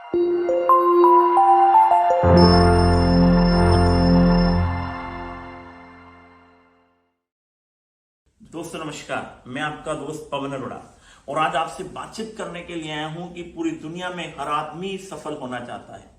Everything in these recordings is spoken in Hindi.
दोस्तों नमस्कार, मैं आपका दोस्त पवन अरोड़ा और आज आपसे बातचीत करने के लिए आया हूं कि पूरी दुनिया में हर आदमी सफल होना चाहता है।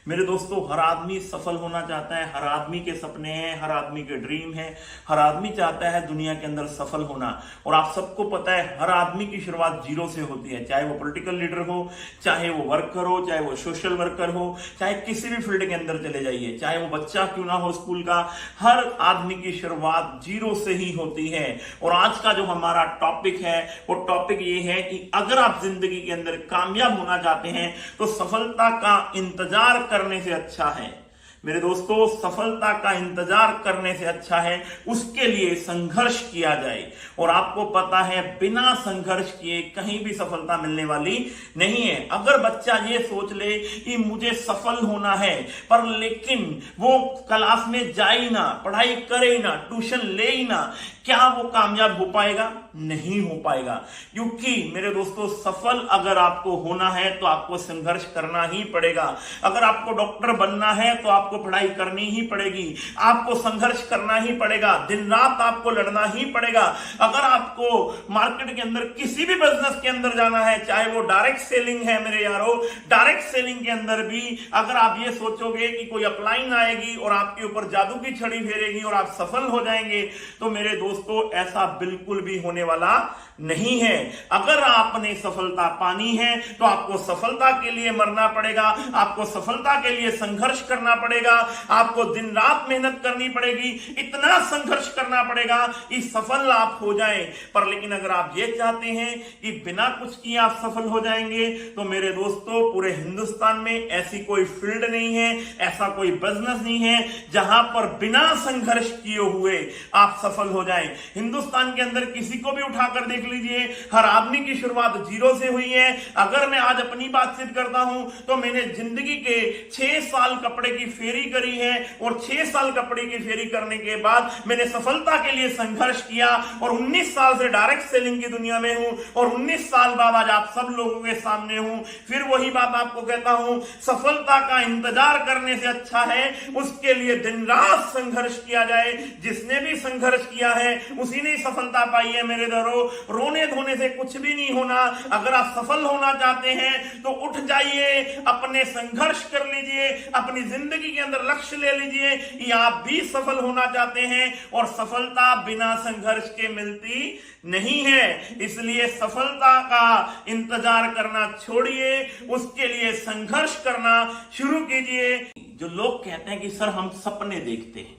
मेरे दोस्तों, हर आदमी सफल होना चाहता है, हर आदमी के सपने हैं, हर आदमी के ड्रीम है, हर आदमी चाहता है दुनिया के अंदर सफल होना। और आप सबको पता है हर आदमी की शुरुआत जीरो से होती है, चाहे वो पॉलिटिकल लीडर हो, चाहे वो वर्कर हो, चाहे वो सोशल वर्कर हो, चाहे किसी भी फील्ड के अंदर चले जाइए, चाहे वो बच्चा क्यों ना हो स्कूल का, हर आदमी की शुरुआत जीरो से ही होती है। और आज का जो हमारा टॉपिक है वो टॉपिक ये है कि अगर आप जिंदगी के अंदर कामयाब होना चाहते हैं तो सफलता का इंतजार करने से अच्छा है। मेरे दोस्तों, सफलता का इंतजार करने से अच्छा है उसके लिए संघर्ष किया जाए। और आपको पता है बिना संघर्ष किए कहीं भी सफलता मिलने वाली नहीं है। अगर बच्चा ये सोच ले कि मुझे सफल होना है पर लेकिन वो क्लास में जाए ही ना, पढ़ाई करे ही ना, ट्यूशन ले ही ना, क्या वो कामयाब हो पाएगा? नहीं हो पाएगा। क्योंकि मेरे दोस्तों, सफल अगर आपको होना है तो आपको संघर्ष करना ही पड़ेगा। अगर आपको डॉक्टर बनना है तो आपको पढ़ाई करनी ही पड़ेगी, आपको संघर्ष करना ही पड़ेगा, दिन रात आपको लड़ना ही पड़ेगा। अगर आपको मार्केट के अंदर किसी भी बिजनेस के अंदर जाना है, चाहे वो डायरेक्ट सेलिंग है मेरे यारों, डायरेक्ट सेलिंग के अंदर भी अगर आप ये सोचोगे कि कोई अपलाइन आएगी और आपके ऊपर जादू की छड़ी फेरेगी और आप सफल हो जाएंगे, तो मेरे दोस्तों ऐसा बिल्कुल भी होने वाला नहीं है। अगर आपने सफलता पानी है तो आपको सफलता के लिए मरना पड़ेगा, आपको सफलता के लिए संघर्ष करना पड़ेगा, आपको दिन रात मेहनत करनी पड़ेगी, इतना संघर्ष करना पड़ेगा कि सफल आप हो जाएं। पर लेकिन अगर आप ये चाहते हैं कि बिना कुछ किए आप सफल हो जाएंगे, तो मेरे दोस्तों पूरे हिंदुस्तान में ऐसी कोई फील्ड नहीं है, ऐसा कोई बिजनेस नहीं है जहां पर बिना संघर्ष किए हुए आप सफल हो जाएं। हिंदुस्तान के अंदर किसी को भी उठाकर देख लीजिए, हर आदमी की शुरुआत जीरो से हुई है। अगर मैं आज अपनी बातचीत करता हूं तो मैंने जिंदगी के 6 साल कपड़े की फेरी करी है और 6 साल कपड़े की फेरी करने के बाद मैंने सफलता के लिए संघर्ष किया और 19 साल से डायरेक्ट सेलिंग की दुनिया में हूं और 19 साल बाद आज आप सब लोगों के सामने हूं। फिर वही बात आपको कहता हूं, सफलता का इंतजार करने से अच्छा है उसके लिए दिन रात संघर्ष किया जाए। जिसने भी संघर्ष किया है उसी ने सफलता पाई है। मेरे दरों, रोने धोने से कुछ भी नहीं होना। अगर आप सफल होना चाहते हैं तो उठ जाइए, अपने संघर्ष कर लीजिए, अपनी जिंदगी के अंदर लक्ष्य ले लीजिए कि आप भी सफल होना चाहते हैं। और सफलता बिना संघर्ष के मिलती नहीं है, इसलिए सफलता का इंतजार करना छोड़िए, उसके लिए संघर्ष करना शुरू कीजिए। जो लोग कहते हैं कि सर हम सपने देखते हैं,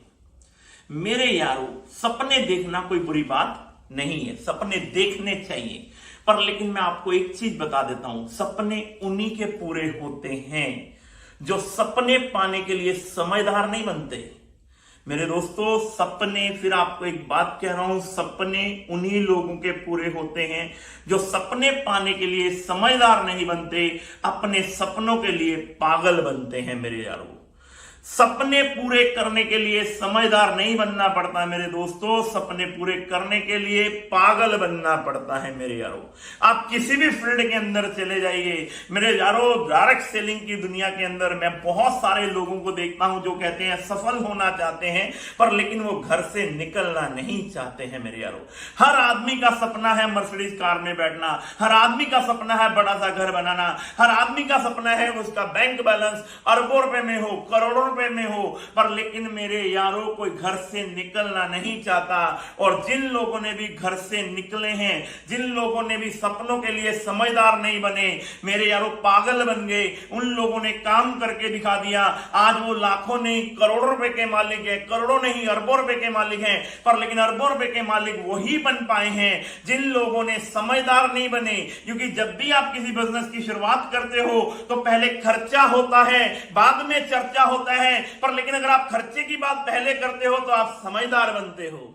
मेरे यारों सपने देखना कोई बुरी बात नहीं है, सपने देखने चाहिए। पर लेकिन मैं आपको एक चीज बता देता हूं, सपने उन्हीं के पूरे होते हैं जो सपने पाने के लिए समझदार नहीं बनते। मेरे दोस्तों, सपने, फिर आपको एक बात कह रहा हूं, सपने उन्हीं लोगों के पूरे होते हैं जो सपने पाने के लिए समझदार नहीं बनते, अपने सपनों के लिए पागल बनते हैं। मेरे यारों, सपने पूरे करने के लिए समझदार नहीं बनना पड़ता मेरे दोस्तों, सपने पूरे करने के लिए पागल बनना पड़ता है। मेरे यारों, आप किसी भी फील्ड के अंदर चले जाइए मेरे यारों, डायरेक्ट सेलिंग की दुनिया के अंदर मैं बहुत सारे लोगों को देखता हूं जो कहते हैं सफल होना चाहते हैं पर लेकिन वो घर से निकलना नहीं चाहते हैं। मेरे यारों, हर आदमी का सपना है मर्सिडीज कार में बैठना, हर आदमी का सपना है बड़ा सा घर बनाना, हर आदमी का सपना है उसका बैंक बैलेंस अरबों रुपए में हो, करोड़ों में हो, पर लेकिन मेरे यारों कोई घर से निकलना नहीं चाहता। और जिन लोगों ने भी घर से निकले हैं, जिन लोगों ने भी सपनों के लिए समझदार नहीं बने, मेरे यारों पागल बन गए, उन लोगों ने काम करके दिखा दिया। आज वो लाखों नहीं करोड़ों रुपए के मालिक है, करोड़ों नहीं अरबों रुपए के मालिक हैं, पर लेकिन अरबों रुपए के मालिक वही बन पाए हैं जिन लोगों ने समझदार नहीं बने। क्योंकि जब भी आप किसी बिजनेस की शुरुआत करते हो तो पहले खर्चा होता है, बाद में चर्चा होता है, पर लेकिन अगर आप खर्चे की बात पहले करते हो तो आप समझदार बनते हो।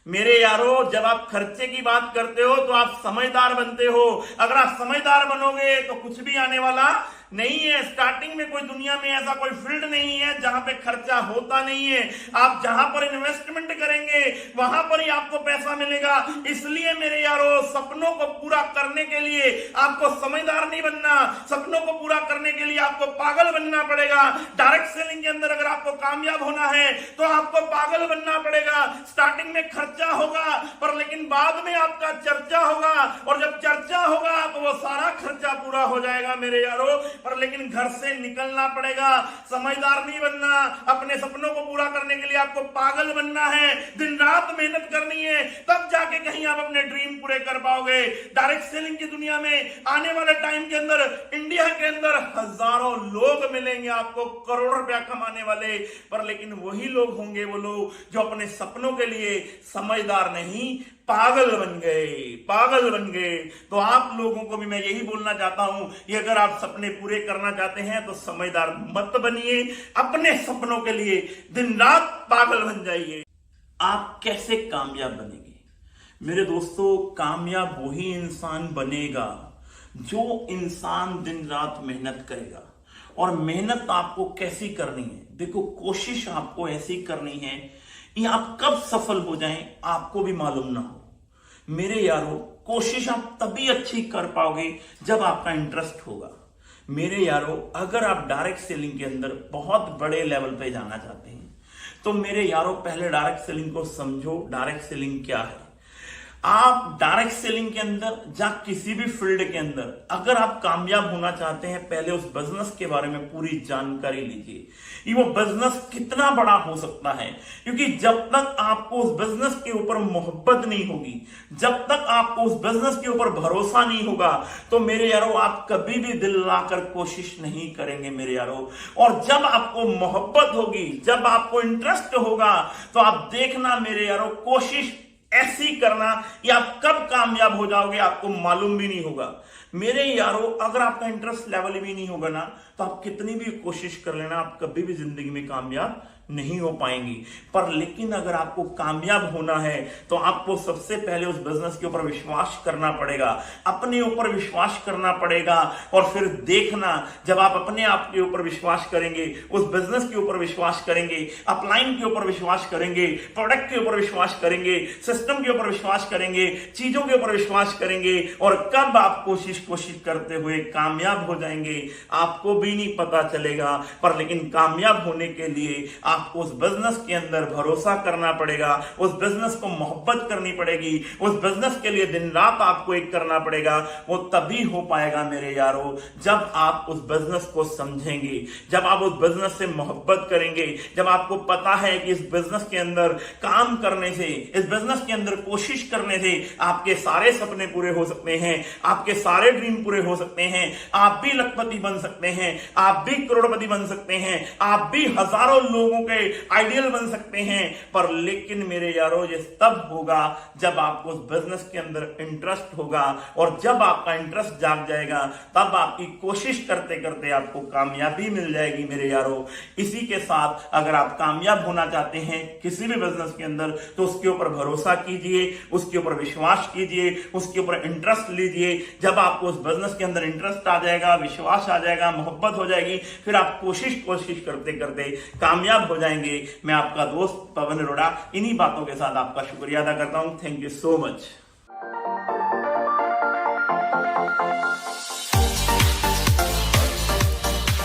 मेरे यारों, जब आप खर्चे की बात करते हो तो आप समझदार बनते हो। अगर आप समझदार बनोगे तो कुछ भी आने वाला नहीं है। स्टार्टिंग में कोई दुनिया में ऐसा कोई फील्ड नहीं है जहां पे खर्चा होता नहीं है। आप जहां पर इन्वेस्टमेंट करेंगे वहां पर ही आपको पैसा मिलेगा। इसलिए मेरे यारो, सपनों को पूरा करने के लिए आपको समझदार नहीं बनना, सपनों को पूरा करने के लिए आपको पागल बनना पड़ेगा। डायरेक्ट सेलिंग के अंदर अगर आपको कामयाब होना है तो आपको पागल बनना पड़ेगा। स्टार्टिंग में खर्चा होगा पर लेकिन बाद में आपका चर्चा होगा, और जब चर्चा होगा तो वो सारा खर्चा पूरा हो जाएगा मेरे यारो। पर लेकिन घर से निकलना पड़ेगा, समझदार नहीं बनना। अपने सपनों को पूरा करने के लिए आपको पागल बनना है, दिन रात मेहनत करनी है, तब जाके कहीं आप अपने ड्रीम पूरे कर पाओगे। डायरेक्ट सेलिंग की दुनिया में आने वाले टाइम के अंदर इंडिया के अंदर हजारों लोग मिलेंगे आपको करोड़ों रुपया कमाने वाले, पर लेकिन वही लोग होंगे वो लोग जो अपने सपनों के लिए समझदार नहीं, पागल बन गए, पागल बन गए। तो आप लोगों को भी मैं यही बोलना चाहता हूं कि अगर आप सपने पूरे करना चाहते हैं तो समझदार मत बनिए, अपने सपनों के लिए दिन रात पागल बन जाइए। आप कैसे कामयाब बनेंगे मेरे दोस्तों? कामयाब वही इंसान बनेगा जो इंसान दिन रात मेहनत करेगा। और मेहनत आपको कैसी करनी है? देखो, कोशिश आपको ऐसी करनी है कि आप कब सफल हो जाएं आपको भी मालूम ना हो। मेरे यारों, कोशिश आप तभी अच्छी कर पाओगे जब आपका इंटरेस्ट होगा। मेरे यारों, अगर आप डायरेक्ट सेलिंग के अंदर बहुत बड़े लेवल पे जाना चाहते हैं तो मेरे यारों, पहले डायरेक्ट सेलिंग को समझो। डायरेक्ट सेलिंग क्या है? आप डायरेक्ट सेलिंग के अंदर या किसी भी फील्ड के अंदर अगर आप कामयाब होना चाहते हैं, पहले उस बिजनेस के बारे में पूरी जानकारी लीजिए कि वो बिजनेस कितना बड़ा हो सकता है। क्योंकि जब तक आपको उस बिजनेस के ऊपर मोहब्बत नहीं होगी, जब तक आपको उस बिजनेस के ऊपर भरोसा नहीं होगा, तो मेरे यारों आप कभी भी दिल लाकर कोशिश नहीं करेंगे मेरे यारों। और जब आपको मोहब्बत होगी, जब आपको इंटरेस्ट होगा, तो आप देखना मेरे यारों, कोशिश ऐसी करना कि आप कब कामयाब हो जाओगे आपको मालूम भी नहीं होगा। मेरे यारों, अगर आपका इंटरेस्ट लेवल भी नहीं होगा ना, तो आप कितनी भी कोशिश कर लेना, आप कभी भी जिंदगी में कामयाब नहीं हो पाएंगी। पर लेकिन अगर आपको कामयाब होना है तो आपको सबसे पहले उस बिजनेस के ऊपर विश्वास करना पड़ेगा, अपने ऊपर विश्वास करना पड़ेगा। और फिर देखना, जब आप अपने आप के ऊपर विश्वास करेंगे, उस बिजनेस के ऊपर विश्वास करेंगे, अपलाइन के ऊपर विश्वास करेंगे, प्रोडक्ट के ऊपर विश्वास करेंगे, सिस्टम के ऊपर विश्वास करेंगे, चीजों के ऊपर विश्वास करेंगे, और कब आप कोशिश करते हुए कामयाब हो जाएंगे आपको भी नहीं पता चलेगा। पर लेकिन कामयाब होने के लिए आपको उस बिजनेस के अंदर भरोसा करना पड़ेगा, उस बिजनेस को मोहब्बत करनी पड़ेगी, उस बिजनेस के लिए दिन रात आपको एक करना पड़ेगा। वो तभी हो पाएगा मेरे यारों जब आप उस बिजनेस को समझेंगे, जब आप उस बिजनेस से मोहब्बत करेंगे, जब आपको पता है कि इस बिजनेस के अंदर काम करने से, इस बिजनेस के अंदर कोशिश करने से आपके सारे सपने पूरे हो सकते हैं, आपके सारे ड्रीम पूरे हो सकते हैं, आप भी लखपति बन सकते हैं, आप भी करोड़पति बन सकते हैं, आप भी हजारों लोगों के आइडियल बन सकते हैं। पर लेकिन मेरे यारों, ये तब होगा जब आपको उस बिजनेस के अंदर इंटरेस्ट होगा, और जब आपका इंटरेस्ट जाग जाएगा तब आपकी कोशिश करते करते आपको कामयाबी मिल जाएगी मेरे यारों। इसी के साथ अगर आप कामयाब होना चाहते हैं किसी भी बिजनेस के अंदर, तो उसके ऊपर भरोसा कीजिए, उसके ऊपर विश्वास कीजिए, उसके ऊपर इंटरेस्ट लीजिए। जब आपको उस बिजनेस के अंदर इंटरेस्ट आ जाएगा, विश्वास आ जाएगा, मोहब्बत हो जाएगी, फिर आप कोशिश करते करते कामयाब हो जाएंगे। मैं आपका दोस्त पवन अरोड़ा इन्हीं बातों के साथ आपका शुक्रिया अदा करता हूं। Thank you so much.